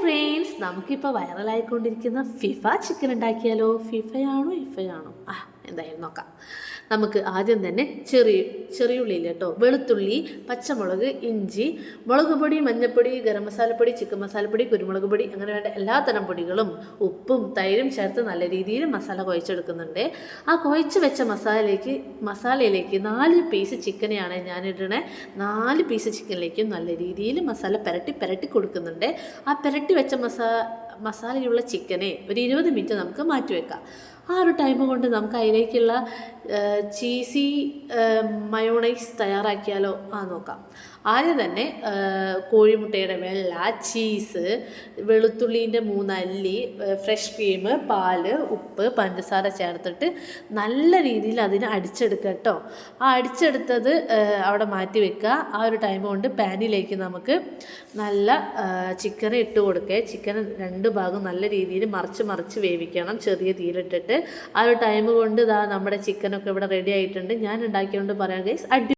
Friends, നമുക്കിപ്പോൾ വൈറലായിക്കൊണ്ടിരിക്കുന്ന FIFA chicken ഉണ്ടാക്കിയാലോ? ഫിഫയാണോ ഇഫയാണോ? എന്തായാലും നോക്കാം. നമുക്ക് ആദ്യം തന്നെ ചെറിയുള്ളിയിൽ കേട്ടോ, വെളുത്തുള്ളി, പച്ചമുളക്, ഇഞ്ചി, മുളക് പൊടി, മഞ്ഞൾപ്പൊടി, ഗരം മസാലപ്പൊടി, ചിക്കൻ മസാലപ്പൊടി, കുരുമുളക് പൊടി, അങ്ങനെ വേണ്ട എല്ലാ തരം പൊടികളും ഉപ്പും തൈരും ചേർത്ത് നല്ല രീതിയിൽ മസാല കുഴച്ചെടുക്കുന്നുണ്ട്. ആ കുഴച്ച് വെച്ച മസാലയിലേക്ക് 4 പീസ് ചിക്കനെയാണ് ഞാനിടണേ. 4 പീസ് ചിക്കനിലേക്കും നല്ല രീതിയിൽ മസാല പുരട്ടി കൊടുക്കുന്നുണ്ട്. ആ പുരട്ടി വെച്ച മസാലയുള്ള ചിക്കനെ ഒരു 20 മിനിറ്റ് നമുക്ക് മാറ്റിവെക്കാം. ആ ഒരു ടൈം കൊണ്ട് നമുക്ക് അതിലേക്കുള്ള ചീസി മയോണൈസ് തയ്യാറാക്കിയാലോ? നോക്കാം. ആദ്യം തന്നെ കോഴിമുട്ടയുടെ വെള്ള, ചീസ്, വെളുത്തുള്ളീൻ്റെ 3 അല്ലി, ഫ്രഷ് ക്രീം, പാല്, ഉപ്പ്, പഞ്ചസാര ചേർത്തിട്ട് നല്ല രീതിയിൽ അതിനെ അടിച്ചെടുക്കുക കേട്ടോ. ആ അടിച്ചെടുത്തത് അവിടെ മാറ്റി വെക്കുക. ആ ഒരു ടൈം കൊണ്ട് പാനിലേക്ക് നമുക്ക് നല്ല ചിക്കൻ ഇട്ട് കൊടുക്കുക. ചിക്കൻ 2 ഭാഗം നല്ല രീതിയിൽ മറിച്ച് വേവിക്കണം ചെറിയ തീയിലിട്ടിട്ട്. ആ ഒരു ടൈം കൊണ്ട് നമ്മുടെ ചിക്കനൊക്കെ ഇവിടെ റെഡി ആയിട്ടുണ്ട്. ഞാൻ ഉണ്ടാക്കിയതുകൊണ്ട് പറയാം ഗൈസ്,